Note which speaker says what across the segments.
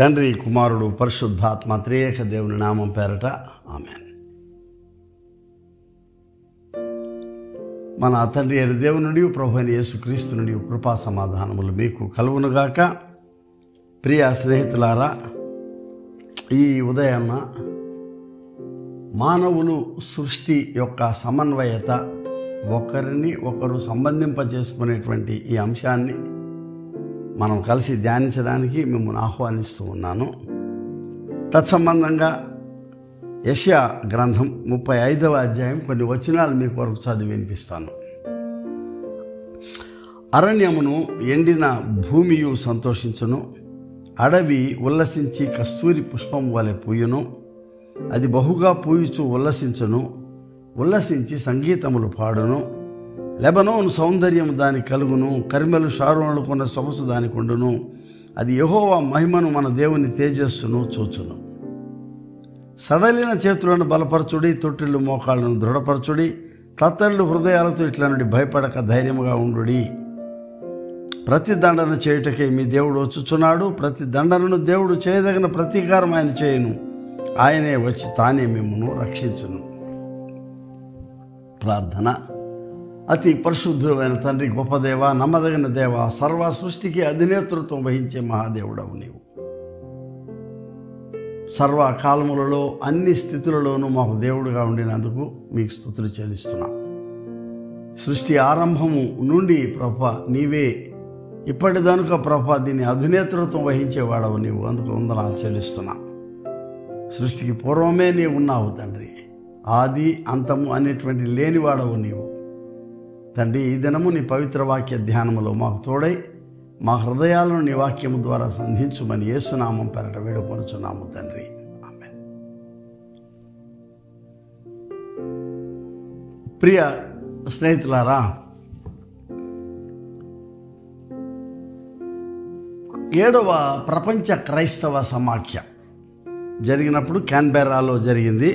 Speaker 1: తండ్రి, కుమారుడు, పరిశుద్ధాత్మ త్రియేక దేవుని నామం పేరట ఆమేన్. మన తండ్రి అయిన దేవునుడి, ప్రభువైన యేసుక్రీస్తు నుండి కృపా సమాధానములు మీకు కలుగునుగాక. ప్రియ స్నేహితులారా, ఈ ఉదయాన్న మానవులు సృష్టి యొక్క సమన్వయత, ఒకరిని ఒకరు సంబంధింపజేసుకునేటువంటి ఈ అంశాన్ని మనం కలిసి ధ్యానించడానికి మిమ్మల్ని ఆహ్వానిస్తూ ఉన్నాను. తత్సంబంధంగా యెషయా గ్రంథం 35వ అధ్యాయం కొన్ని వచనాలు మీ కొరకు చదివి వినిపిస్తాను. అరణ్యమును ఎండిన భూమియు సంతోషించును, అడవి ఉల్లసించి కస్తూరి పుష్పం వలె పూయును. అది బహుగా పూయుచు ఉల్లసించును, ఉల్లసించి సంగీతములు పాడును. లెబనోను సౌందర్యము దానికి కలుగును, కరిమెలు షారోనులు కొన్న సొగసు దానికి ఉండును. అది యెహోవా మహిమను, మన దేవుని తేజస్సును చూచును. సడలిన చేతులను బలపరచుడి, తొట్టిళ్ళు మోకాళ్ళను దృఢపరచుడి. తత్తళ్ళు హృదయాలతో ఇట్ల నుండి భయపడక ధైర్యముగా ఉండుడి. ప్రతి దండన చేయుటకే మీ దేవుడు వచ్చుచున్నాడు. ప్రతి దండనను దేవుడు చేయదగిన ప్రతీకారం ఆయన చేయును. ఆయనే వచ్చి తానే మిమ్మును రక్షించును. ప్రార్థన. అతి పరిశుద్ధుడైన తండ్రి, గొప్ప దేవ, నమ్మదగిన దేవ, సర్వ సృష్టికి అధినేతృత్వం వహించే మహాదేవుడవు నీవు. సర్వకాలములలో అన్ని స్థితులలోనూ మాకు దేవుడుగా ఉండినందుకు మీకు స్తుతులు చెల్లిస్తున్నాం. సృష్టి ఆరంభము నుండి ప్రభా నీవే, ఇప్పటిదనుక ప్రభా దీన్ని అధినేతృత్వం వహించేవాడవు నీవు. అందుకు వందనాలు చెల్లిస్తున్నాం. సృష్టికి పూర్వమే నీవు ఉన్నావు తండ్రి. ఆది అంతము అనేటువంటి లేనివాడవు నీవు తండ్రి. ఈ దినము నీ పవిత్ర వాక్య ధ్యానములో మాకు తోడై మా హృదయాలను నీ వాక్యము ద్వారా సంధించుమని యేసునామం పేరట వేడుకొనుచున్నాము తండ్రి. ఆమేన్. ప్రియ స్నేహితులారా, 7వ ప్రపంచ క్రైస్తవ సమాఖ్య జరిగినప్పుడు క్యాన్బెర్రాలో జరిగింది.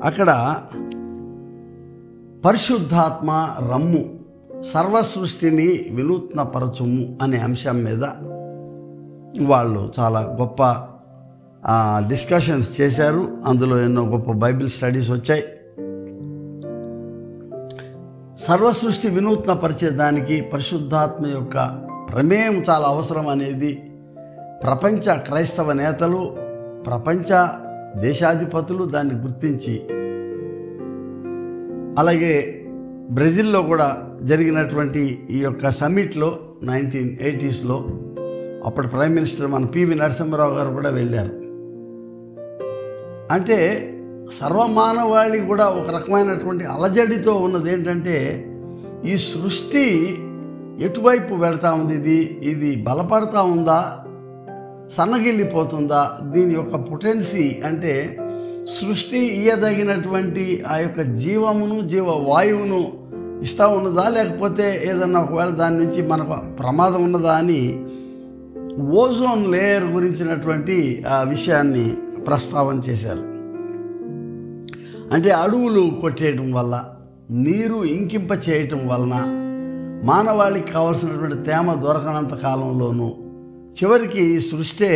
Speaker 1: అక్కడ పరిశుద్ధాత్మ రమ్ము, సర్వసృష్టిని వినూత్నపరచుము అనే అంశం మీద వాళ్ళు చాలా గొప్ప డిస్కషన్స్ చేశారు. అందులో ఎన్నో గొప్ప బైబిల్ స్టడీస్ వచ్చాయి. సర్వసృష్టి వినూత్నపరిచేదానికి పరిశుద్ధాత్మ యొక్క ప్రమేయం చాలా అవసరం అనేది ప్రపంచ క్రైస్తవ నేతలు, ప్రపంచ దేశాధిపతులు దాన్ని గుర్తించి, అలాగే బ్రెజిల్లో కూడా జరిగినటువంటి ఈ యొక్క సమ్మిట్లో 1980s అప్పటి ప్రైమ్ మినిస్టర్ మన పివి నరసింహారావు గారు కూడా వెళ్ళారు. అంటే సర్వమానవాళి కూడా ఒక రకమైనటువంటి అలజడితో ఉన్నది ఏంటంటే, ఈ సృష్టి ఎటువైపు వెళ్తా ఉంది, ఇది బలపడతా ఉందా, సన్నగిల్లిపోతుందా, దీని యొక్క పొటెన్సీ అంటే సృష్టి ఇయ్యదగినటువంటి ఆ యొక్క జీవమును, జీవవాయువును ఇస్తూ ఉన్నదా, లేకపోతే ఏదన్నా ఒకవేళ దాని నుంచి మనకు ప్రమాదం ఉన్నదా అని ఓజోన్ లేయర్ గురించినటువంటి ఆ విషయాన్ని ప్రస్తావన చేశారు. అంటే అడవులు కొట్టేయటం వల్ల, నీరు ఇంకింప చేయటం వలన మానవాళికి కావాల్సినటువంటి తేమ దొరకనంత కాలంలోనూ చివరికి సృష్టి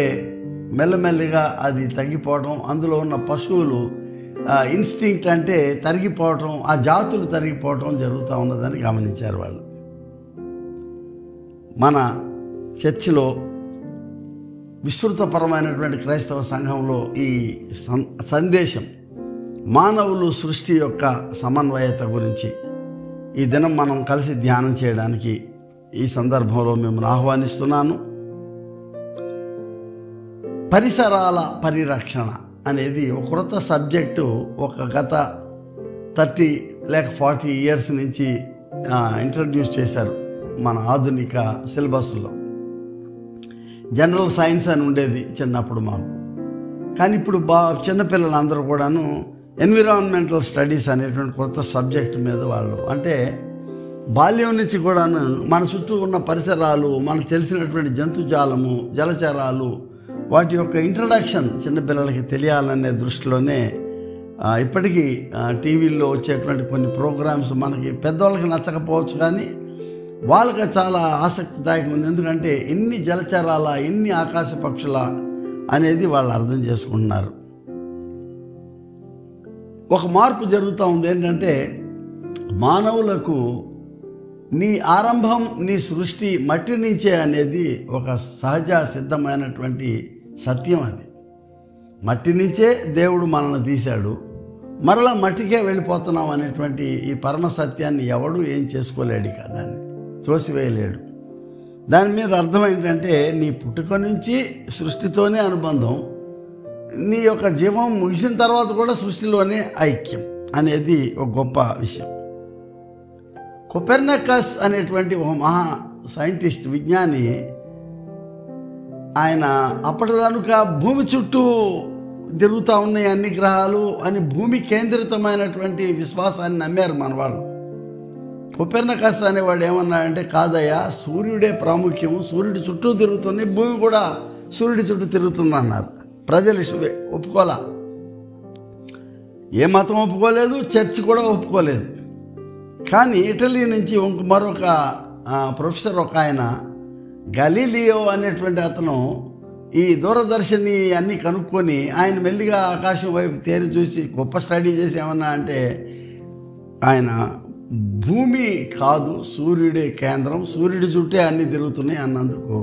Speaker 1: మెల్లమెల్లిగా అది తగ్గిపోవటం, అందులో ఉన్న పశువులు ఇన్స్టింక్ట్ అంటే తరిగిపోవటం, ఆ జాతులు తరిగిపోవటం జరుగుతూ ఉన్నదని గమనించారు వాళ్ళు. మన చర్చిలో విస్తృతపరమైనటువంటి క్రైస్తవ సంఘంలో ఈ సందేశం మానవులు సృష్టి యొక్క సమన్వయత గురించి ఈ దినం మనం కలిసి ధ్యానం చేయడానికి ఈ సందర్భంలో మిమ్మల్ని ఆహ్వానిస్తున్నాను. పరిసరాల పరిరక్షణ అనేది ఒక కొత్త సబ్జెక్టు. ఒక గత 30 లేక 40 ఇయర్స్ నుంచి ఇంట్రడ్యూస్ చేశారు మన ఆధునిక సిలబస్లో. జనరల్ సైన్స్ అని ఉండేది చిన్నప్పుడు మాకు, కానీ ఇప్పుడు చిన్నపిల్లలందరూ కూడాను ఎన్విరాన్మెంటల్ స్టడీస్ అనేటువంటి కొత్త సబ్జెక్ట్ మీద వాళ్ళు, అంటే బాల్యం నుంచి కూడాను మన చుట్టూ ఉన్న పరిసరాలు, మనకు తెలిసినటువంటి జంతుజాలము, జలచరాలు, వాటి యొక్క ఇంట్రడక్షన్ చిన్నపిల్లలకి తెలియాలనే దృష్టిలోనే ఇప్పటికీ టీవీల్లో వచ్చేటువంటి కొన్ని ప్రోగ్రామ్స్ మనకి పెద్దవాళ్ళకి నచ్చకపోవచ్చు, కానీ వాళ్ళకి చాలా ఆసక్తిదాయకం ఉంది. ఎందుకంటే ఎన్ని జలచరాల, ఎన్ని ఆకాశ పక్షుల అనేది వాళ్ళు అర్థం చేసుకుంటున్నారు. ఒక మార్పు జరుగుతూ ఉంది. ఏంటంటే మానవులకు నీ ఆరంభం, నీ సృష్టి మట్టి నుంచే అనేది ఒక సహజ సిద్ధమైనటువంటి సత్యం. అది మట్టి నుంచే దేవుడు మనల్ని తీశాడు, మరలా మట్టికే వెళ్ళిపోతున్నాం అనేటువంటి ఈ పరమ సత్యాన్ని ఎవడు ఏం చేసుకోలేడు కదా, దాన్ని త్రోసివేయలేడు. దాని మీద అర్థం ఏంటంటే నీ పుట్టుక నుంచి సృష్టితోనే అనుబంధం, నీ యొక్క జీవం ముగిసిన తర్వాత కూడా సృష్టిలోనే ఐక్యం అనేది ఒక గొప్ప విషయం. కొపెర్నికస్ అనేటువంటి ఒక మహా సైంటిస్ట్, విజ్ఞాని, ఆయన అప్పటిదానుక భూమి చుట్టూ తిరుగుతూ ఉన్నాయి అన్ని గ్రహాలు అని భూమి కేంద్రితమైనటువంటి విశ్వాసాన్ని నమ్మారు మన వాళ్ళు. కొపెర్నికస్ అనేవాడు ఏమన్నాడంటే, కాదయ్యా, సూర్యుడే ప్రాముఖ్యం, సూర్యుడి చుట్టూ తిరుగుతుంది, భూమి కూడా సూర్యుడి చుట్టూ తిరుగుతుంది అన్నారు. ప్రజలు ఒప్పుకోలా, ఏ మతం ఒప్పుకోలేదు, చర్చ్ కూడా ఒప్పుకోలేదు. కానీ ఇటలీ నుంచి మరొక ప్రొఫెసర్ ఒక ఆయన, గలీలియో అనేటువంటి అతను, ఈ దూరదర్శిని అన్నీ కనుక్కొని ఆయన మెల్లిగా ఆకాశం వైపు తేరి చూసి గొప్ప స్టడీ చేసి ఏమన్నా అంటే, ఆయన భూమి కాదు, సూర్యుడే కేంద్రం, సూర్యుడి చుట్టే అన్నీ తిరుగుతున్నాయి అన్నందుకు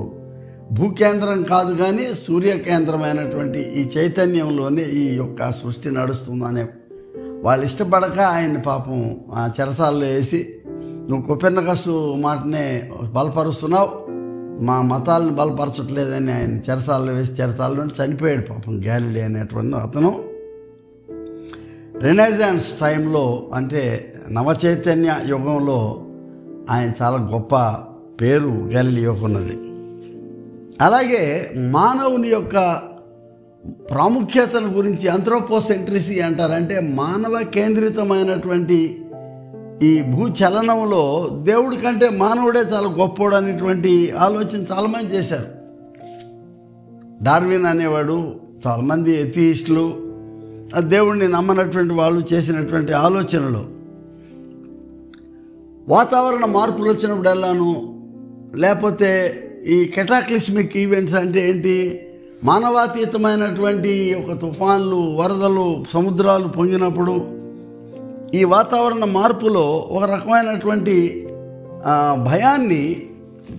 Speaker 1: భూకేంద్రం కాదు కానీ సూర్యకేంద్రమైనటువంటి ఈ చైతన్యంలోనే ఈ యొక్క సృష్టి నడుస్తుందనే వాళ్ళు ఇష్టపడక ఆయన్ని పాపం చెరసాల్లో వేసి, నువ్వు కొపెర్నికస్ మాటనే బలపరుస్తున్నావు, మా మతాలను బలపరచట్లేదని ఆయన చెరసాల్లో వేసి చెరసాల్లో చనిపోయాడు పాపం గ్యాలిలీ అనేటువంటి అతను. రెనెసాన్స్ టైంలో అంటే నవచైతన్య యుగంలో ఆయన చాలా గొప్ప పేరు గ్యాలిలియోకి ఉన్నది. అలాగే మానవుని యొక్క ప్రాముఖ్యతను గురించి ఆంథ్రోపోసెంట్రిసీ అంటారు. అంటే మానవ కేంద్రితమైనటువంటి ఈ భూచలనంలో దేవుడి కంటే మానవుడే చాలా గొప్పోడు అనేటువంటి ఆలోచన చాలామంది చేశారు. డార్విన్ అనేవాడు, చాలామంది ఎథియిస్టులు, దేవుడిని నమ్మనటువంటి వాళ్ళు చేసినటువంటి ఆలోచనలు. వాతావరణ మార్పులు వచ్చినప్పుడెల్లాను, లేకపోతే ఈ కెటాక్లిస్మిక్ ఈవెంట్స్ అంటే ఏంటి, మానవాతీతమైనటువంటి ఒక తుఫాన్లు, వరదలు, సముద్రాలు పొంగినప్పుడు ఈ వాతావరణ మార్పులో ఒక రకమైనటువంటి భయాన్ని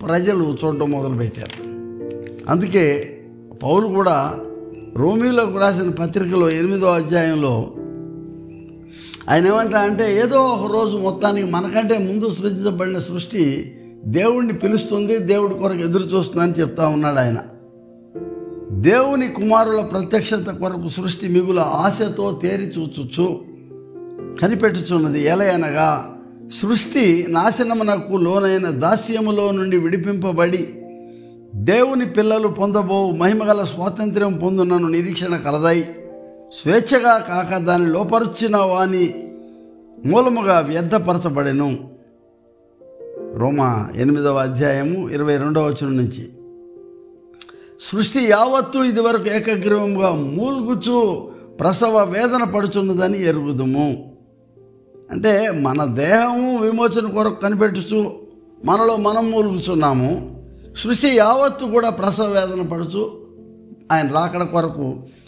Speaker 1: ప్రజలు చూడటం మొదలుపెట్టారు. అందుకే పౌలు కూడా రోమీలకు రాసిన పత్రికలో 8వ అధ్యాయంలో ఆయన ఏమంటా అంటే, ఏదో ఒక రోజు మొత్తానికి మనకంటే ముందు సృజించబడిన సృష్టి దేవుణ్ణి పిలుస్తుంది, దేవుడి కొరకు ఎదురు చూస్తుందని చెప్తా ఉన్నాడు ఆయన. దేవుని కుమారుల ప్రత్యక్షత కొరకు సృష్టి మిగుల ఆశతో తేరి చూచుచు కనిపెట్టుచున్నది. ఎలయనగా సృష్టి నాశనమునకు లోనైన దాస్యములో నుండి విడిపింపబడి దేవుని పిల్లలు పొందబో మహిమగల స్వాతంత్ర్యం పొందునను నిరీక్షణ కలదై, స్వేచ్ఛగా కాక దాన్ని లోపరుచిన వాని మూలముగా వ్యర్థపరచబడెను. రోమా 8వ అధ్యాయము 22వ వచనం నుంచి. సృష్టి యావత్తు ఇదివరకు ఏకగ్రీవముగా మూల్గుచు ప్రసవ వేదన పడుచున్నదని ఎరుగుదుము. అంటే మన దేహము విమోచన కొరకు కనిపెట్టుచు మనలో మనం మూలుగుచున్నాము. సృష్టి యావత్తు కూడా ప్రసవ వేదన పడుచు ఆయన రాకడ కొరకు,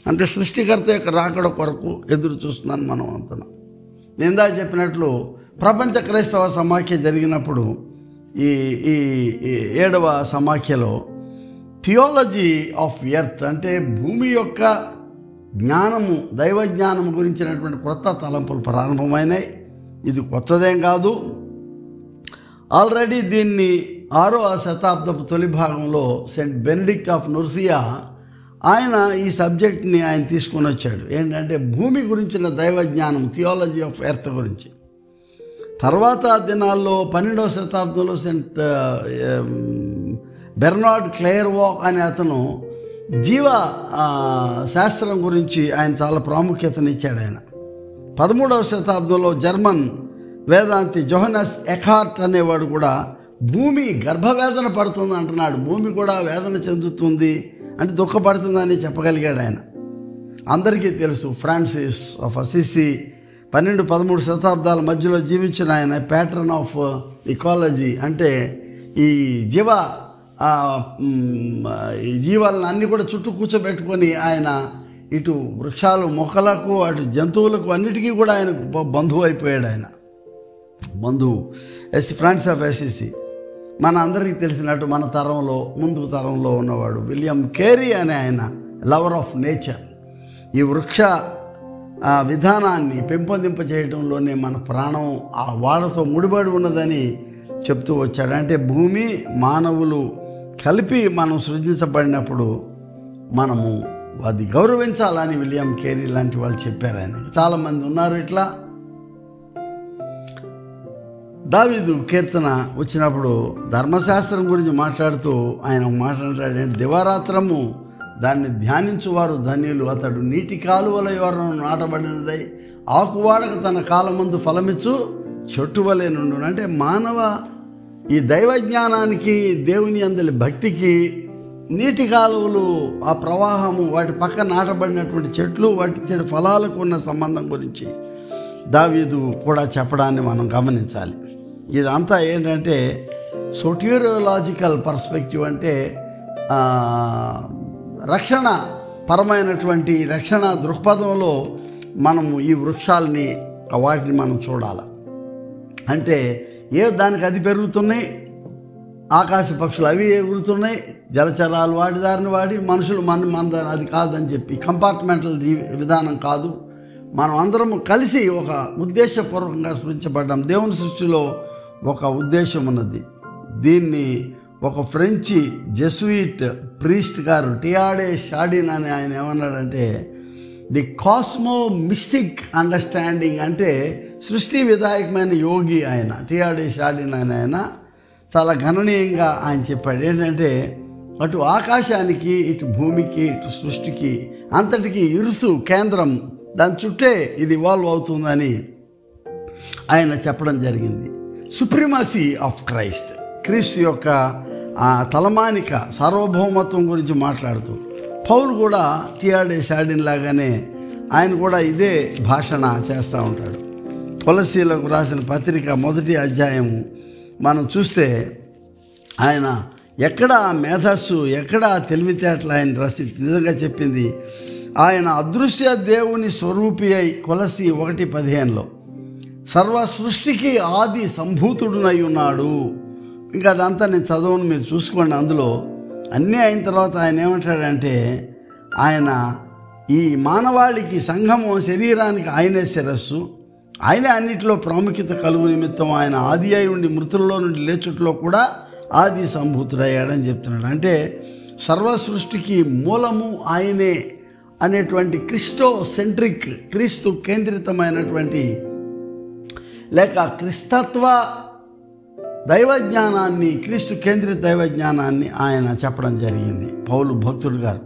Speaker 1: అంటే సృష్టికర్త యొక్క రాకడ కొరకు ఎదురు చూస్తున్నాను మనం అంటున్నాం. నిందా చెప్పినట్లు ప్రపంచ క్రైస్తవ సమాఖ్య జరిగినప్పుడు ఈ 7వ సమాఖ్యలో థియాలజీ ఆఫ్ ఎర్త్ అంటే భూమి యొక్క జ్ఞానము, దైవ జ్ఞానము గురించినటువంటి కొత్త తలంపులు ప్రారంభమైనాయి. ఇది కొత్తదేం కాదు. ఆల్రెడీ దీన్ని 6వ శతాబ్దపు తొలి భాగంలో సెయింట్ బెనడిక్ట్ ఆఫ్ నుర్సియా ఆయన ఈ సబ్జెక్ట్ని ఆయన తీసుకొని వచ్చాడు. ఏంటంటే భూమి గురించిన దైవ జ్ఞానం, థియాలజీ ఆఫ్ ఎర్త్ గురించి. తర్వాత దినాల్లో 12వ శతాబ్దంలో సెయింట్ బెర్నార్డ్ క్లేర్వాక్ అనే అతను జీవ శాస్త్రం గురించి ఆయన చాలా ప్రాముఖ్యతనిచ్చాడు. ఆయన 13వ శతాబ్దంలో జర్మన్ వేదాంతి జోహనస్ ఎకార్ట్ అనేవాడు కూడా భూమి గర్భవేదన పడుతుంది అంటున్నాడు. భూమి కూడా వేదన చెందుతుంది అంటే దుఃఖపడుతుందని చెప్పగలిగాడు ఆయన. అందరికీ తెలుసు ఫ్రాన్సిస్ ఆఫ్ అసిసి 12-13 శతాబ్దాల మధ్యలో జీవించిన ఆయన ప్యాట్రన్ ఆఫ్ ఇకాలజీ, అంటే ఈ జీవ ఈ జీవాలను అన్నీ కూడా చుట్టూ కూర్చోబెట్టుకొని ఆయన ఇటు వృక్షాలు మొక్కలకు అటు జంతువులకు అన్నిటికీ కూడా ఆయన బంధువు అయిపోయాడు. ఆయన బంధువు ఫ్రాన్సిస్ ఆఫ్ అసిసి మన అందరికీ తెలిసినట్టు మన తరంలో ముందు తరంలో ఉన్నవాడు విలియం కేరీ అనే ఆయన లవర్ ఆఫ్ నేచర్. ఈ వృక్ష విధానాన్ని పెంపొందింప చేయడంలోనే మన ప్రాణం ఆ వాడతో ముడిపడి ఉన్నదని చెప్తూ వచ్చాడు. అంటే భూమి మానవులు కలిపి మనం సృజించబడినప్పుడు మనము అది గౌరవించాలని విలియం కేరీ లాంటి వాళ్ళు చెప్పారు. ఆయన చాలామంది ఉన్నారు ఇట్లా. దావీదు కీర్తన వచ్చినప్పుడు ధర్మశాస్త్రం గురించి మాట్లాడుతూ ఆయన మాట్లాడాడంటే, దివారాత్రము దాన్ని ధ్యానించువారు ధన్యులు, అతడు నీటి కాలువల ఎవరు నాటబడినదై ఆకువాడక తన కాలమందు ఫలమిచ్చు చెట్టు వలె నుండు. అంటే మానవ ఈ దైవ జ్ఞానానికి దేవుని అందలి భక్తికి నీటి కాలువలు ఆ ప్రవాహము వాటి పక్కన నాటబడినటువంటి చెట్లు వాటి చెడు ఫలాలకు ఉన్న సంబంధం గురించి దావీదు కూడా చెప్పడాన్ని మనం గమనించాలి. ఇదంతా ఏంటంటే సోటియోలాజికల్ పర్స్పెక్టివ్, అంటే రక్షణ పరమైనటువంటి రక్షణ దృక్పథంలో మనము ఈ వృక్షాలని వాటిని మనం చూడాలి. అంటే దానికి అది పెరుగుతున్నాయి, ఆకాశ పక్షులు అవి ఎగురుతున్నాయి, జలచరాలు వాటి దారిని వాడి మనుషులు మన దారి అది కాదని చెప్పి కంపార్ట్మెంటల్ విధానం కాదు. మనం అందరం కలిసి ఒక ఉద్దేశపూర్వకంగా సృష్టించబడ్డాం. దేవుని సృష్టిలో ఒక ఉద్దేశం ఉన్నది. దీన్ని ఒక ఫ్రెంచి జెస్యూయిట్ ప్రీస్ట్ గారు టియాడే షాడిన్ అని ఆయన ఏమన్నాడంటే, ది కాస్మో మిస్టిక్ అండర్స్టాండింగ్, అంటే సృష్టి విధాయకమైన యోగి ఆయన టియాడే షాడిన్ అని ఆయన చాలా గణనీయంగా ఆయన చెప్పాడు. ఏంటంటే అటు ఆకాశానికి ఇటు భూమికి ఇటు సృష్టికి అంతటికి ఇరుసు కేంద్రం, దాని చుట్టే ఇది ఇవాల్వ్ అవుతుందని ఆయన చెప్పడం జరిగింది. సుప్రీమసీ ఆఫ్ క్రైస్ట్, క్రీస్తు యొక్క తలమానిక సార్వభౌమత్వం గురించి మాట్లాడుతూ పౌలు కూడా టియాడే షాడిన్ లాగానే ఆయన కూడా ఇదే భాషణ చేస్తూ ఉంటాడు. కొలసీలకు రాసిన పత్రిక 1వ అధ్యాయము మనం చూస్తే ఆయన ఎక్కడ మేధస్సు ఎక్కడ తెలివితేటలు ఆయన రసి నిజంగా చెప్పింది. ఆయన అదృశ్య దేవుని స్వరూపి అయి కొలసి 1:15లో సర్వ సృష్టికి ఆది సంభూతుడునై ఉన్నాడు. ఇంకా అదంతా నేను చదవను, మీరు చూసుకోండి. అందులో అన్నీ అయిన తర్వాత ఆయన ఏమంటాడంటే, ఆయన ఈ మానవాళికి సంఘము శరీరానికి ఆయనే శిరస్సు, ఆయనే అన్నిటిలో ప్రాముఖ్యత కలుగు నిమిత్తం ఆయన ఆది అయి ఉండి మృతుల్లో నుండి లేచుట్లో కూడా ఆది సంభూతుడయ్యాడని చెప్తున్నాడు. అంటే సర్వ సృష్టికి మూలము ఆయనే అనేటువంటి క్రిస్టోసెంట్రిక్, క్రీస్తు కేంద్రితమైనటువంటి లేక క్రిస్తత్వ దైవజ్ఞానాన్ని, క్రీస్తు కేంద్రిత దైవజ్ఞానాన్ని ఆయన చెప్పడం జరిగింది పౌలు భక్తుడు గారు.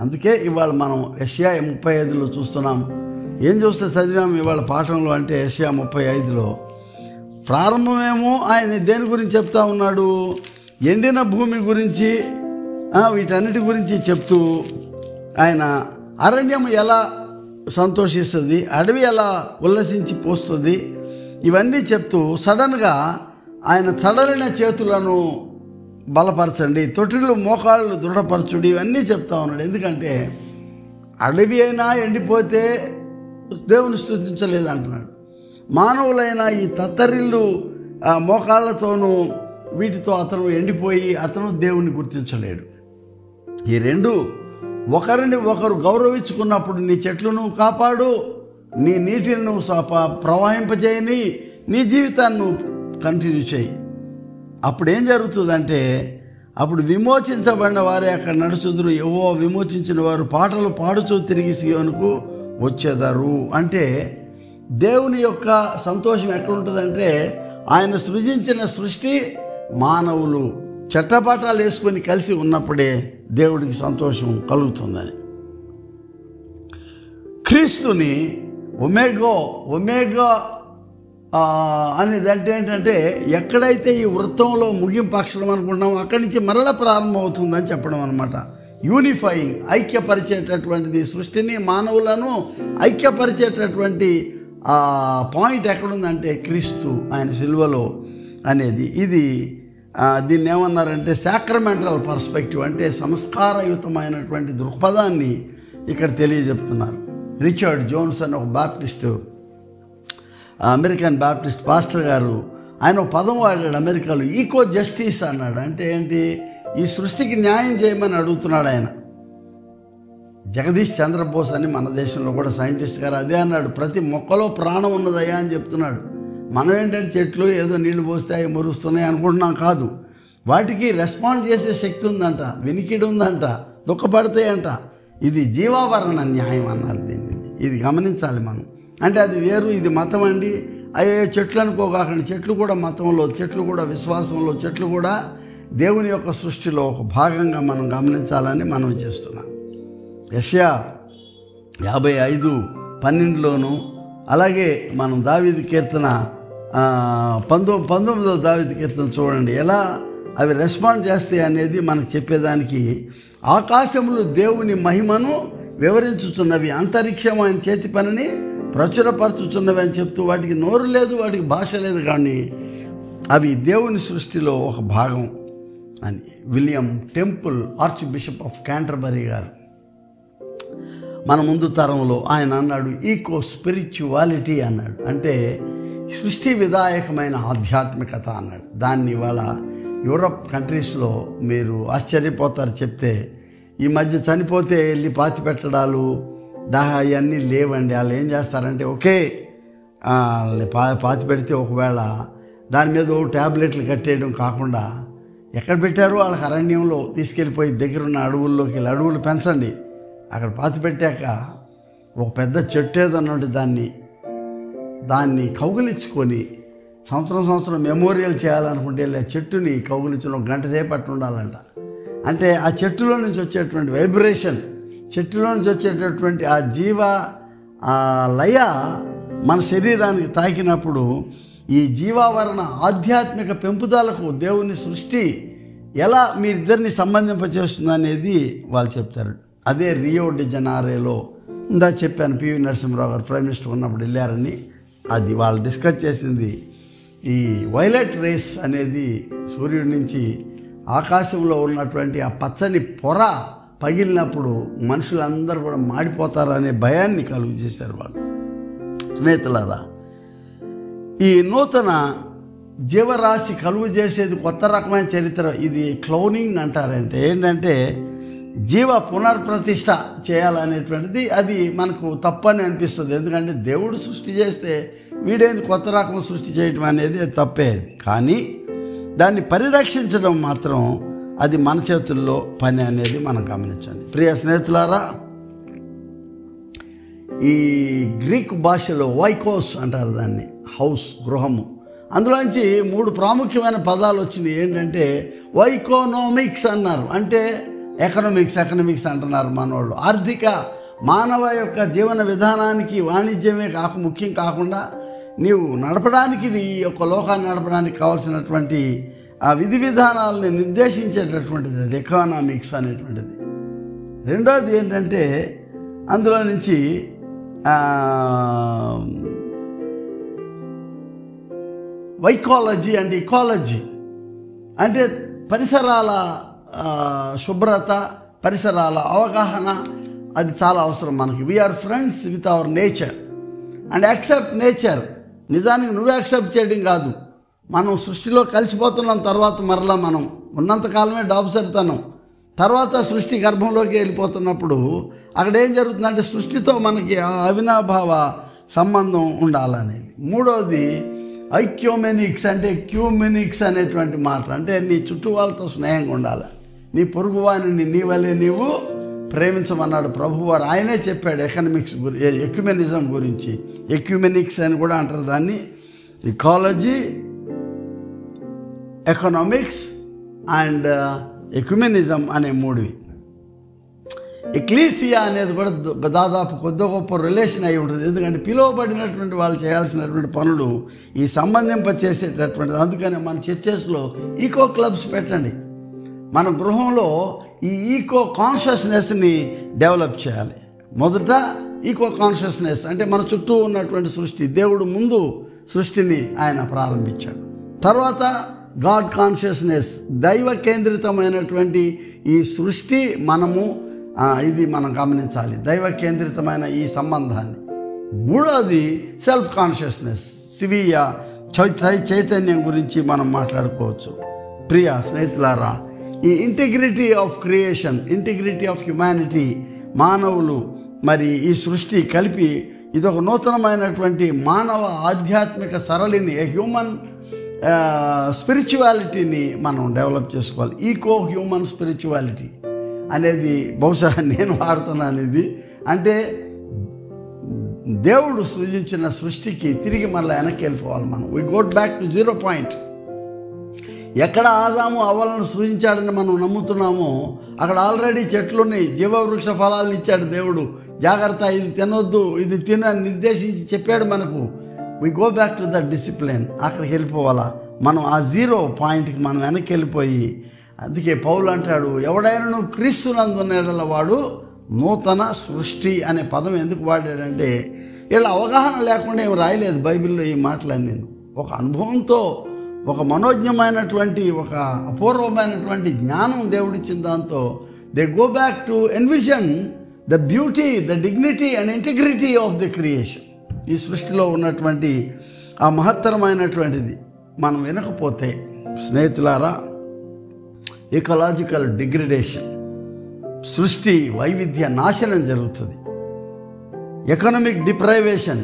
Speaker 1: అందుకే ఇవాళ మనం యెషయా 35లో చూస్తున్నాం. ఏం చూస్తే చదివాము ఇవాళ పాఠంలో అంటే యెషయా 35లో ప్రారంభమేమో ఆయన దేని గురించి చెప్తా ఉన్నాడు, ఎండిన భూమి గురించి వీటన్నిటి గురించి చెప్తూ ఆయన అరణ్యం ఎలా సంతోషిస్తుంది, అడవి ఎలా ఉల్లసించి పోస్తుంది, ఇవన్నీ చెప్తూ సడన్గా ఆయన తడలిన చేతులను బలపరచండి, తొట్టిలు మోకాళ్ళు దృఢపరచుడి, ఇవన్నీ చెప్తా ఉన్నాడు. ఎందుకంటే అడవి అయినా ఎండిపోతే దేవుని స్తుతించలేదు అంటున్నాడు. మానవులైన ఈ తత్తరిల్లు మోకాళ్ళతోనూ వీటితో అతను ఎండిపోయి అతను దేవుని గుర్తించలేడు. ఈ రెండు ఒకరిని ఒకరు గౌరవించుకున్నప్పుడు నీ చెట్లను కాపాడు, నీ నీటిని నువ్వు ప్రవహింపజేయని, నీ జీవితాన్ని నువ్వు కంటిన్యూ చేయి. అప్పుడు ఏం జరుగుతుందంటే అప్పుడు విమోచించబడిన వారే అక్కడ నడుచుదురు, ఏవో విమోచించిన వారు పాటలు పాడుచూ తిరిగి సియోనుకు వచ్చేదారు. అంటే దేవుని యొక్క సంతోషం ఎక్కడుంటుందంటే ఆయన సృజించిన సృష్టి మానవులు చట్టపాఠాలు వేసుకొని కలిసి ఉన్నప్పుడే దేవుడికి సంతోషం కలుగుతుందని. క్రీస్తుని ఒమేగా అనేది అంటే ఏంటంటే ఎక్కడైతే ఈ వృత్తంలో ముగింపు అక్షరం అనుకుంటామో అక్కడి నుంచి మరలా ప్రారంభం అవుతుందని చెప్పడం అనమాట. యూనిఫైయింగ్, ఐక్యపరిచేటటువంటిది, సృష్టిని మానవులను ఐక్యపరిచేటటువంటి పాయింట్ ఎక్కడుందంటే క్రీస్తు ఆయన సిలువలో అనేది. ఇది దీన్ని ఏమన్నారంటే సాక్రమెంటల్ పర్స్పెక్టివ్, అంటే సంస్కారయుతమైనటువంటి దృక్పథాన్ని ఇక్కడ తెలియజెప్తున్నారు. రిచర్డ్ జోన్స్ అని ఒక బాప్టిస్టు, అమెరికన్ బాప్టిస్ట్ పాస్టర్ గారు, ఆయన ఒక పదం వాడాడు అమెరికాలో, ఈకో జస్టిస్ అన్నాడు. అంటే ఏంటి? ఈ సృష్టికి న్యాయం చేయమని అడుగుతున్నాడు ఆయన. జగదీష్ చంద్రబోస్ అని మన దేశంలో కూడా సైంటిస్ట్ గారు అదే అన్నాడు, ప్రతి మొక్కలో ప్రాణం ఉన్నదయ్యా అని చెప్తున్నాడు. మనం ఏంటంటే చెట్లు ఏదో నీళ్లు పోస్తే అవి మురుస్తున్నాయి అనుకుంటున్నాం, కాదు. వాటికి రెస్పాండ్ చేసే శక్తి ఉందంట, వినికిడి ఉందంట, దుఃఖపడతాయంట. ఇది జీవావరణ న్యాయం అన్నారు దీన్ని. ఇది గమనించాలి మనం. అంటే అది వేరు, ఇది మతం అండి. అయ్యే చెట్లు అనుకోకాకండి, చెట్లు కూడా మతంలో, చెట్లు కూడా విశ్వాసంలో, చెట్లు కూడా దేవుని యొక్క సృష్టిలో ఒక భాగంగా మనం గమనించాలని మనం చేస్తున్నాం. యెషయా 55:12లోను, అలాగే మనం దావీదు కీర్తన 19వ దావీదు కీర్తన చూడండి, ఎలా అవి రెస్పాండ్ చేస్తాయి అనేది మనకు చెప్పేదానికి. ఆకాశములు దేవుని మహిమను వివరించుచున్నవి, అంతరిక్షం ఆయన చేతి పనిని ప్రచురపరచుచున్నవి అని చెప్తూ, వాటికి నోరు లేదు, వాటికి భాష లేదు, కానీ అవి దేవుని సృష్టిలో ఒక భాగం అని William temple, arch bishop of Canterbury గారు మన ముందు తరంలో ఆయన అన్నాడు, ఈకో స్పిరిచువాలిటీ అన్నాడు. అంటే సృష్టి విధాయకమైన ఆధ్యాత్మికత అన్నాడు. దాన్ని ఇవాళ యూరప్ కంట్రీస్లో మీరు ఆశ్చర్యపోతారు చెప్తే. ఈ మధ్య చనిపోతే వెళ్ళి పాతి పెట్టడాలు అవన్నీ లేవండి. వాళ్ళు ఏం చేస్తారంటే ఒకే పాతి పెడితే ఒకవేళ దాని మీద ట్యాబ్లెట్లు కట్టేయడం కాకుండా ఎక్కడ పెట్టారో వాళ్ళకి అరణ్యంలో తీసుకెళ్ళిపోయి దగ్గరున్న అడవుల్లోకి వెళ్ళి, అడవులు పెంచండి, అక్కడ పాతి పెట్టాక ఒక పెద్ద చెట్టు ఏదన్నట్టు దాన్ని కౌగిలించుకొని సంవత్సరం మెమోరియల్ చేయాలనుకుంటే వెళ్ళి ఆ చెట్టుని కౌగిలించిన ఒక గంట సేపు పట్టు ఉండాలంట. అంటే ఆ చెట్టులో నుంచి వచ్చేటువంటి వైబ్రేషన్, చెట్టులో నుంచి వచ్చేటటువంటి ఆ జీవ లయ మన శరీరానికి తాకినప్పుడు ఈ జీవావరణ ఆధ్యాత్మిక పెంపుదలకు దేవుని సృష్టి ఎలా మీ ఇద్దరిని సంబంధింపచేస్తుంది అనేది వాళ్ళు చెప్తారు. అదే రియో డి జనీరోలో ఇందా చెప్పాను, పివి నరసింహరావు గారు ప్రైమ్ మినిస్టర్ ఉన్నప్పుడు వెళ్ళారని. అది వాళ్ళు డిస్కస్ చేసింది ఈ వైలెట్ రేస్ అనేది సూర్యుడి నుంచి ఆకాశంలో ఉన్నటువంటి ఆ పచ్చని పొర పగిలినప్పుడు మనుషులందరూ కూడా మాడిపోతారనే భయాన్ని కలుగు చేశారు వాళ్ళు. స్నేహితులారా, ఈ నూతన జీవరాశి కలుగు చేసేది కొత్త రకమైన చరిత్ర. ఇది క్లోనింగ్ అంటారంటే ఏంటంటే జీవ పునర్ప్రతిష్ఠ చేయాలనేటువంటిది. అది మనకు తప్పని అనిపిస్తుంది, ఎందుకంటే దేవుడు సృష్టి చేస్తే వీడేంది కొత్త రకం సృష్టి చేయటం అనేది తప్పేది. కానీ దాన్ని పరిరక్షించడం మాత్రం అది మన చేతుల్లో పని అనేది మనం గమనించండి. ప్రియ స్నేహితులారా, ఈ గ్రీక్ భాషలో వైకోస్ అంటారు దాన్ని, హౌస్, గృహము. అందులోంచి 3 ప్రాముఖ్యమైన పదాలు వచ్చినాయి. ఏంటంటే వైకోనోమిక్స్ అన్నారు, అంటే ఎకనామిక్స్ అంటున్నారు మనోళ్ళు. ఆర్థిక మానవ యొక్క జీవన విధానానికి వాణిజ్యమే ముఖ్యం కాకుండా నీవు నడపడానికి, నీ యొక్క లోకాన్ని నడపడానికి కావాల్సినటువంటి ఆ విధి విధానాలని నిర్దేశించేటటువంటిది అది ఎకనామిక్స్ అనేటువంటిది. రెండోది ఏంటంటే అందులో నుంచి వైకాలజీ అండ్ ఇకాలజీ, అంటే పరిసరాల శుభ్రత, పరిసరాల అవగాహన, అది చాలా అవసరం మనకి. We're friends with our nature and accept nature. నిజానికి నువ్వే యాక్సెప్ట్ చేయడం కాదు, మనం సృష్టిలో కలిసిపోతున్నాం. తర్వాత మరలా మనం ఉన్నంతకాలమే డాబ్సెడతాం, తర్వాత సృష్టి గర్భంలోకి వెళ్ళిపోతున్నప్పుడు అక్కడ ఏం జరుగుతుందంటే సృష్టితో మనకి అవినాభావ సంబంధం ఉండాలనేది. మూడోది ఐక్యోమెనిక్స్, అంటే క్యూమెనిక్స్ అనేటువంటి మాట, అంటే నీ చుట్టూ వాళ్ళతో స్నేహంగా ఉండాలి, నీ పొరుగువాని నీ వల్లే నీవు ప్రేమించమన్నాడు ప్రభువారు. ఆయనే చెప్పాడు ఎక్యుమెనిజం గురించి. ఎక్యుమెనిక్స్ అని కూడా అంటారు దాన్ని. ఇకాలజీ, ఎకనామిక్స్ అండ్ ఎక్యుమెనిజం అనే 3. ఎక్లీసియా అనేది కూడా దాదాపు కొద్ది గొప్ప రిలేషన్ అయి ఉంటుంది, ఎందుకంటే పిలువబడినటువంటి వాళ్ళు చేయాల్సినటువంటి పనులు ఈ సంబంధింప చేసేటటువంటిది. అందుకని మన చర్చెస్లో ఈకో క్లబ్స్ పెట్టండి. మన గృహంలో ఈ ఈకో కాన్షియస్నెస్ని డెవలప్ చేయాలి. మొదట ఈకో కాన్షియస్నెస్ అంటే మన చుట్టూ ఉన్నటువంటి సృష్టి, దేవుడు ముందు సృష్టిని ఆయన ప్రారంభించాడు, తర్వాత గాడ్ కాన్షియస్నెస్, దైవ కేంద్రితమైనటువంటి ఈ సృష్టి ఇది మనం గమనించాలి, దైవ కేంద్రితమైన ఈ సంబంధాన్ని. మూడవది సెల్ఫ్ కాన్షియస్నెస్, స్వీయ చైతన్యం గురించి మనం మాట్లాడుకోవచ్చు. ప్రియ స్నేహితులారా, ఈ integrity of creation, integrity of humanity, మానవులు మరి ఈ సృష్టి కలిపి ఇదొక నూతనమైనటువంటి మానవ ఆధ్యాత్మిక సరళిని, హ్యూమన్ స్పిరిచువాలిటీని మనం డెవలప్ చేసుకోవాలి. ఈకో హ్యూమన్ స్పిరిచువాలిటీ అనేది బహుశా నేను వాడుతున్నాను. ఇది అంటే దేవుడు సృజించిన సృష్టికి తిరిగి మళ్ళీ వెనక్కి వెళ్ళిపోవాలి మనం. We go back to 0 point. ఎక్కడ ఆదాము అవ్వలను సృజించాడని మనం నమ్ముతున్నామో అక్కడ ఆల్రెడీ చెట్లున్నాయి, జీవవృక్ష ఫలాలను ఇచ్చాడు దేవుడు. జాగ్రత్త, ఇది తినొద్దు, ఇది తినని నిర్దేశించి చెప్పాడు మనకు. We go back to the discipline. అక్కడికి వెళ్ళిపోవాలా మనం, ఆ 0 పాయింట్కి మనం వెనక్కి వెళ్ళిపోయి. అందుకే పౌలు అంటాడు, ఎవడైనా క్రీస్తునందున్న వాడు నూతన సృష్టి అనే పదం ఎందుకు వాడాడంటే, ఇలా అవగాహన లేకుండా ఏమి రాయలేదు బైబిల్లో ఈ మాటలన్నీ. నేను ఒక అనుభవంతో, ఒక మనోజ్ఞమైనటువంటి, ఒక అపూర్వమైనటువంటి జ్ఞానం దేవుడిచ్చిన దాంతో they go back to envision the beauty, the dignity and integrity of the creation. ఈ సృష్టిలో ఉన్నటువంటి ఆ మహత్తరమైనటువంటిది మనం వినకపోతే స్నేహితులారా, ఎకలాజికల్ డిగ్రేడేషన్, సృష్టి వైవిధ్య నాశనం జరుగుతుంది. ఎకనామిక్ డిప్రైవేషన్,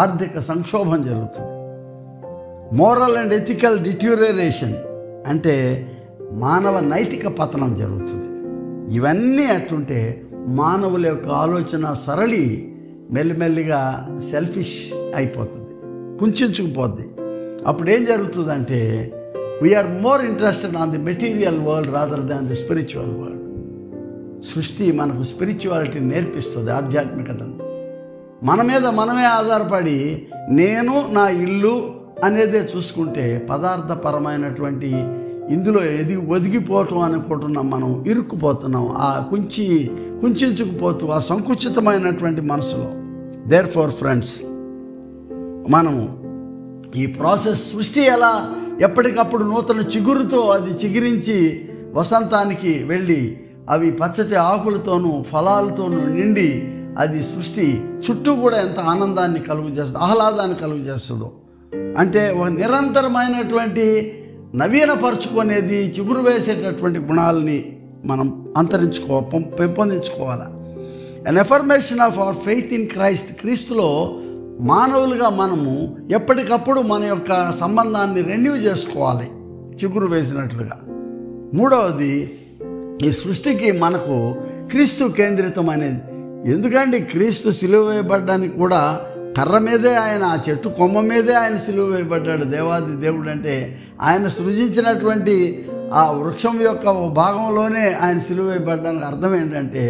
Speaker 1: ఆర్థిక సంక్షోభం జరుగుతుంది. మోరల్ అండ్ ఎథికల్ డిట్యూరేషన్ అంటే మానవ నైతిక పతనం జరుగుతుంది. ఇవన్నీ అట్టుంటే మానవుల యొక్క ఆలోచన సరళి మెల్లిమెల్లిగా సెల్ఫిష్ అయిపోతుంది, కుంచుకుపోద్ది. అప్పుడు ఏం జరుగుతుందంటే, we're more interested on the material world rather than the spiritual world. సృష్టి మనకు స్పిరిచువాలిటీని నేర్పిస్తుంది, ఆధ్యాత్మికతను. మన మీద మనమే ఆధారపడి నేను నా ఇల్లు అనేదే చూసుకుంటే పదార్థపరమైనటువంటి ఇందులో ఒదిగిపోవటం అనుకుంటున్నాం, మనం ఇరుక్కుపోతున్నాం ఆ కుంచుకుపోతూ ఆ సంకుచితమైనటువంటి మనసులో. దేర్ ఫోర్ ఫ్రెండ్స్, మనము ఈ ప్రాసెస్, సృష్టి ఎలా ఎప్పటికప్పుడు నూతన చిగురుతో అది చిగిరించి వసంతానికి వెళ్ళి అవి పచ్చటి ఆకులతోనూ ఫలాలతోనూ నిండి అది సృష్టి చుట్టూ కూడా ఎంత ఆనందాన్ని కలుగజేస్తుంది, ఆహ్లాదాన్ని కలుగజేస్తుందో. అంటే ఒక నిరంతరమైనటువంటి నవీనపరుచుకునేది, చిగురు వేసేటటువంటి గుణాలని మనం పెంపొందించుకోవాలి. An affirmation of our faith in Christ, క్రీస్తులో మానవులుగా మనము ఎప్పటికప్పుడు మన యొక్క సంబంధాన్ని రెన్యూ చేసుకోవాలి, చిగురు వేసినట్లుగా. మూడవది, ఈ సృష్టికి మనకు క్రీస్తు కేంద్రితం అనేది. ఎందుకంటే క్రీస్తు సిలువ వేయబడ్డానికి కూడా కర్ర మీదే ఆయన, ఆ చెట్టు కొమ్మ మీదే ఆయన సిలువ వేయబడ్డాడు. దేవాది దేవుడు అంటే ఆయన సృజించినటువంటి ఆ వృక్షం యొక్క భాగంలోనే ఆయన సిలువ వేయబడ్డానికి అర్థం ఏంటంటే,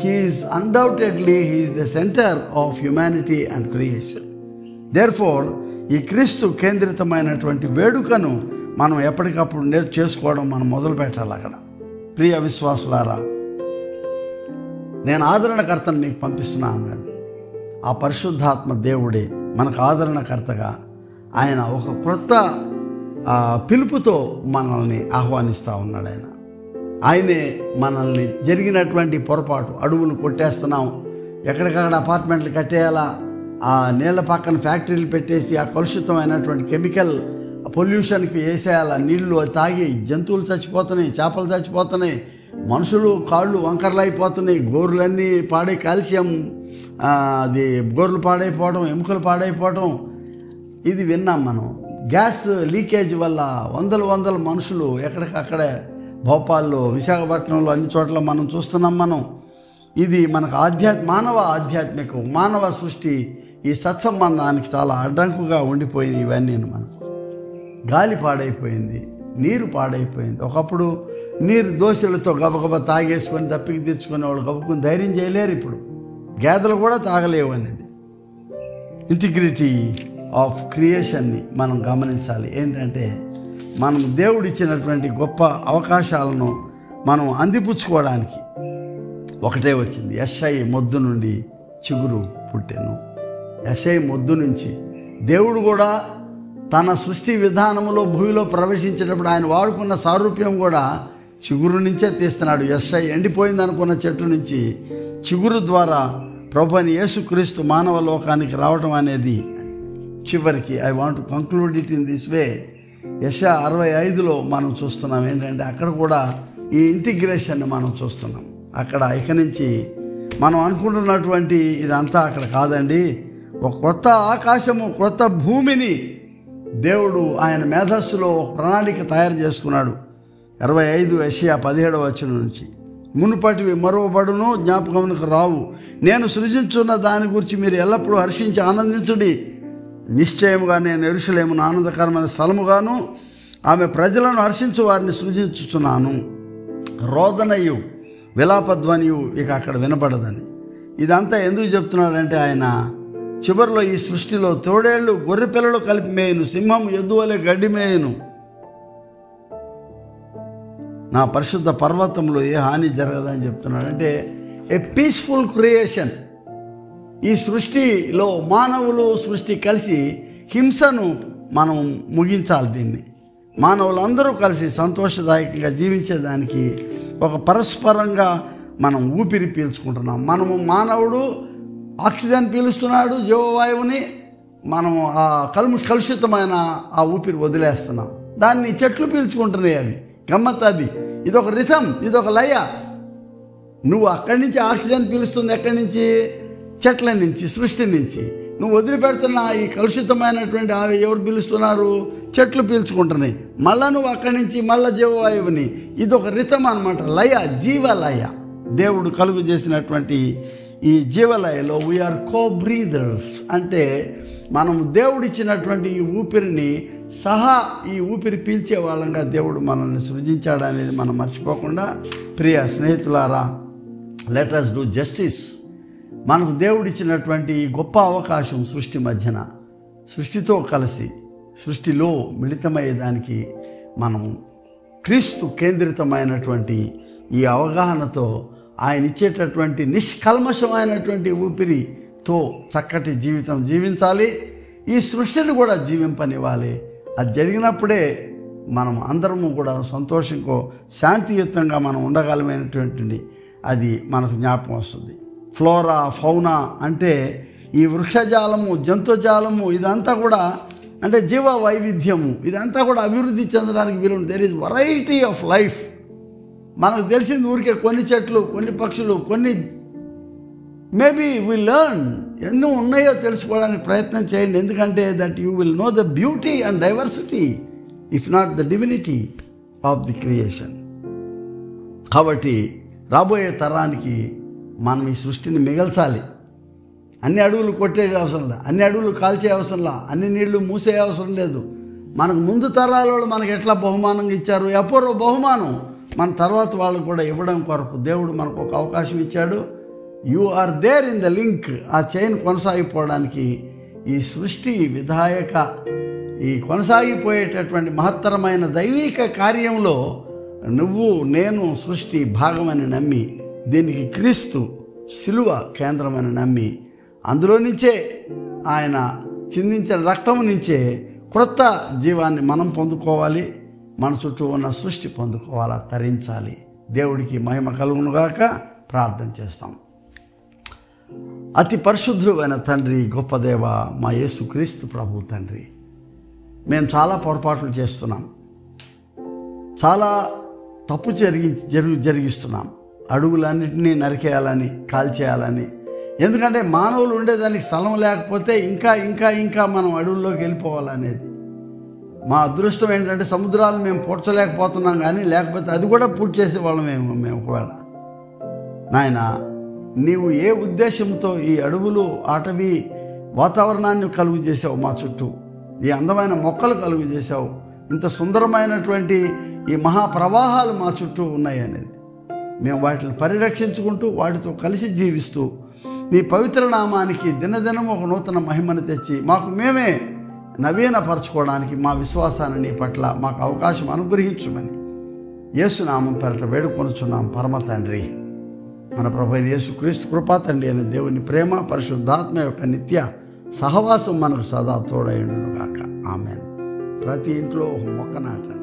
Speaker 1: he's undoubtedly he's the centre of humanity and creation. Therefore ఈ క్రీస్తు కేంద్రితమైనటువంటి వేడుకను మనం ఎప్పటికప్పుడు చేసుకోవడం మనం మొదలు పెట్టాలి. అక్కడ ప్రియ విశ్వాసులారా, నేను ఆదరణకర్తను మీకు పంపిస్తున్నా అన్నాడు. ఆ పరిశుద్ధాత్మ దేవుడే మనకు ఆదరణకర్తగా ఆయన ఒక క్రొత్త పిలుపుతో మనల్ని ఆహ్వానిస్తూ ఉన్నాడు. ఆయనే మనల్ని జరిగినటువంటి పొరపాటు, అడవులు కొట్టేస్తున్నాం, ఎక్కడికక్కడ అపార్ట్మెంట్లు కట్టేయాలా, ఆ నీళ్ల పక్కన ఫ్యాక్టరీలు పెట్టేసి ఆ కలుషితమైనటువంటి కెమికల్ పొల్యూషన్కి వేసేయాలా, నీళ్లు తాగి జంతువులు చచ్చిపోతున్నాయి, చేపలు చచ్చిపోతున్నాయి, మనుషులు కాళ్ళు వంకరలు అయిపోతున్నాయి, గోర్లన్నీ కాల్షియం అది గోర్లు పాడైపోవడం, ఎముకలు పాడైపోవడం, ఇది విన్నాం మనం. గ్యాస్ లీకేజ్ వల్ల వందల మనుషులు ఎక్కడికక్కడే భోపాల్లో, విశాఖపట్నంలో, అన్ని చోట్ల మనం చూస్తున్నాం. మనం ఇది మనకు మానవ సృష్టి ఈ సత్సంబంధానికి చాలా అడ్డంకుగా ఉండిపోయింది. ఇవన్నీ మనకు గాలి పాడైపోయింది, నీరు పాడైపోయింది. ఒకప్పుడు నీరు దోశలతో గబగబా తాగేసుకొని దప్పికి తెచ్చుకునే వాళ్ళు గబుకుని ధైర్యం చేయలేరు. ఇప్పుడు గేదెలు కూడా తాగలేవు అనేది. ఇంటిగ్రిటీ ఆఫ్ క్రియేషన్ని మనం గమనించాలి. ఏంటంటే మనం దేవుడిచ్చినటువంటి గొప్ప అవకాశాలను మనం అందిపుచ్చుకోవడానికి ఒకటే వచ్చింది, యెషై మొద్దు నుండి చిగురు పుట్టెను. యెషై మొద్దు నుంచి దేవుడు కూడా తన సృష్టి విధానంలో భూమిలో ప్రవేశించేటప్పుడు ఆయన వాడుకున్న సారూప్యం కూడా చిగురు నుంచే తీస్తున్నాడు. యెషయా ఎండిపోయింది అనుకున్న చెట్టు నుంచి చిగురు ద్వారా ప్రభువైన యేసుక్రీస్తు మానవ లోకానికి రావడం అనేది చివరికి I want to conclude it in this way. యెషయా 65లో మనం చూస్తున్నాం ఏంటంటే అక్కడ కూడా ఈ ఇంటిగ్రేషన్ని మనం చూస్తున్నాం. అక్కడ ఇక నుంచి మనం అనుకుంటున్నటువంటి ఇదంతా అక్కడ కాదండి. ఒక కొత్త ఆకాశము, కొత్త భూమిని దేవుడు ఆయన మేధస్సులో ఒక ప్రణాళిక తయారు చేసుకున్నాడు. 65 యెషయా 17 నుంచి మునుపటివి మరువబడును, జ్ఞాపకమునకు రావు. నేను సృజించున్న దాని గురించి మీరు ఎల్లప్పుడూ హర్షించి ఆనందించుడి. నిశ్చయముగా నేను యెరూషలేమును ఆనందకరమైన స్థలముగాను ఆమె ప్రజలను హర్షించు వారిని సృజించుచున్నాను. రోదనయు విలాపధ్వనియు ఇక అక్కడ వినపడదని. ఇదంతా ఎందుకు చెప్తున్నాడంటే ఆయన చివరిలో ఈ సృష్టిలో తోడేళ్ళు గొర్రె పిల్లలు కలిపి మేయును, సింహం ఎద్దు వలె గడ్డి మేయును, నా పరిశుద్ధ పర్వతంలో ఏ హాని జరగదని చెప్తున్నాడు. అంటే ఏ పీస్ఫుల్ క్రియేషన్. ఈ సృష్టిలో మానవులు సృష్టి కలిసి హింసను మనం ముగించాలి. దీన్ని మానవులందరూ కలిసి సంతోషదాయకంగా జీవించేదానికి ఒక పరస్పరంగా మనం ఊపిరి పీల్చుకుంటున్నాం. మానవుడు ఆక్సిజన్ పీలుస్తున్నాడు, జీవవాయువుని, మనము ఆ కలుషితమైన ఆ ఊపిరి వదిలేస్తున్నాం. దాన్ని చెట్లు పీల్చుకుంటున్నాయి. అవి గమ్మత్. అది ఇదొక రిథం, ఇదొక లయ. నువ్వు అక్కడి నుంచి ఆక్సిజన్ పీలుస్తుంది ఎక్కడి నుంచి? చెట్ల నుంచి, సృష్టి నుంచి. నువ్వు వదిలిపెడుతున్న ఈ కలుషితమైనటువంటి అవి ఎవరు పీలుస్తున్నారు? చెట్లు పీల్చుకుంటున్నాయి. మళ్ళా నువ్వు అక్కడి నుంచి మళ్ళా జీవవాయువుని. ఇదొక రిథం అన్నమాట, లయ, జీవలయ. దేవుడు కలుగు చేసినటువంటి ఈ జీవలయలో వీఆర్ కో బ్రీదర్స్. అంటే మనం దేవుడిచ్చినటువంటి ఈ ఊపిరిని సహా ఈ ఊపిరి పీల్చే వాళ్ళంగా దేవుడు మనల్ని సృజించాడనేది మనం మర్చిపోకుండా, ప్రియ స్నేహితులారా, లెట్ us డూ జస్టిస్. మనకు దేవుడిచ్చినటువంటి ఈ గొప్ప అవకాశం సృష్టి మధ్యన, సృష్టితో కలిసి సృష్టిలో మిళితమయ్యేదానికి మనం క్రీస్తు కేంద్రితమైనటువంటి ఈ అవగాహనతో ఆయన ఇచ్చేటటువంటి నిష్కల్మషమైనటువంటి ఊపిరితో చక్కటి జీవితం జీవించాలి. ఈ సృష్టిని కూడా జీవింపనివ్వాలి. అది జరిగినప్పుడే మనం అందరము కూడా సంతోషంగా శాంతియుతంగా మనం ఉండగలమైనటువంటి అది మనకు జ్ఞాపకం వస్తుంది. ఫ్లోరా, ఫౌనా అంటే ఈ వృక్షజాలము, జంతుజాలము, ఇదంతా కూడా అంటే జీవ వైవిధ్యము, ఇదంతా కూడా అభివృద్ధి చెందడానికి వీలు. There is variety of life. మనకు తెలిసింది ఊరికే కొన్ని చెట్లు, కొన్ని పక్షులు, కొన్ని మేబీ వి లెర్న్. ఎన్నో ఉన్నాయో తెలుసుకోవడానికి ప్రయత్నం చేయండి. ఎందుకంటే that you will know the beauty and diversity, if not the divinity of the creation. కాబట్టి రాబోయే తరానికి మనం ఈ సృష్టిని మిగల్చాలి. అన్ని అడవులు కొట్టే అవసరంలా, అన్ని అడవులు కాల్చే అవసరంలా, అన్ని నీళ్లు మూసే అవసరం లేదు. మనకు ముందు తరాల వాళ్ళు మనకు ఎట్లా బహుమానంగా ఇచ్చారు, అపూర్వ బహుమానం మన తర్వాత వాళ్ళకు కూడా ఇవ్వడం కొరకు దేవుడు మనకు ఒక అవకాశం ఇచ్చాడు. You are there in the link. ఆ చైన్ కొనసాగిపోవడానికి ఈ సృష్టి విధాయక, ఈ కొనసాగిపోయేటటువంటి మహత్తరమైన దైవిక కార్యంలో నువ్వు నేను సృష్టి భాగమని నమ్మి, దీనికి క్రీస్తు శిలువ కేంద్రమని నమ్మి, అందులో నుంచే ఆయన చిందించిన రక్తం నుంచే క్రొత్త జీవాన్ని మనం పొందుకోవాలి. మన చుట్టూ ఉన్న సృష్టి పొందుకోవాలా, తరించాలి. దేవుడికి మహిమ కలుగునుగాక. ప్రార్థన చేస్తాం. అతి పరిశుద్ధుడైన తండ్రి, గొప్ప దేవ, మా యేసుక్రీస్తు ప్రభు తండ్రి, మేము చాలా పొరపాట్లు చేస్తున్నాం, చాలా తప్పు జరిగిస్తున్నాం. అడుగులన్నింటినీ నరికేయాలని, కాల్చేయాలని. ఎందుకంటే మానవులు ఉండేదానికి స్థలం లేకపోతే ఇంకా ఇంకా ఇంకా మనం అడవుల్లోకి వెళ్ళిపోవాలనేది. మా అదృష్టం ఏంటంటే సముద్రాలు మేము పూడ్చలేకపోతున్నాం, కానీ లేకపోతే అది కూడా పూర్తి చేసేవాళ్ళం మేము ఒకవేళ. నాయన, నీవు ఏ ఉద్దేశంతో ఈ అడవులు, అటవీ వాతావరణాన్ని కలుగు చేసావు, మా చుట్టూ ఈ అందమైన మొక్కలు కలుగు చేసావు, ఇంత సుందరమైనటువంటి ఈ మహాప్రవాహాలు మా చుట్టూ ఉన్నాయి అనేది మేము వాటిని పరిరక్షించుకుంటూ వాటితో కలిసి జీవిస్తూ నీ పవిత్ర నామానికి దినదినం ఒక నూతన మహిమను తెచ్చి మాకు మేమే నవీనపరచుకోవడానికి మా విశ్వాసాన్ని నీ పట్ల మాకు అవకాశం అనుగ్రహించుమని యేసునామం పేరట వేడుకొనుచున్నాం పరమ తండ్రి. మన ప్రభువైన యేసుక్రీస్తు కృపా తండ్రి అనే దేవుని ప్రేమ, పరిశుద్ధాత్మ యొక్క నిత్య సహవాసం మనకు సదా తోడైండును గాక. ఆమేన్. ప్రతి ఇంట్లో ఒక మొక్క నాటండి.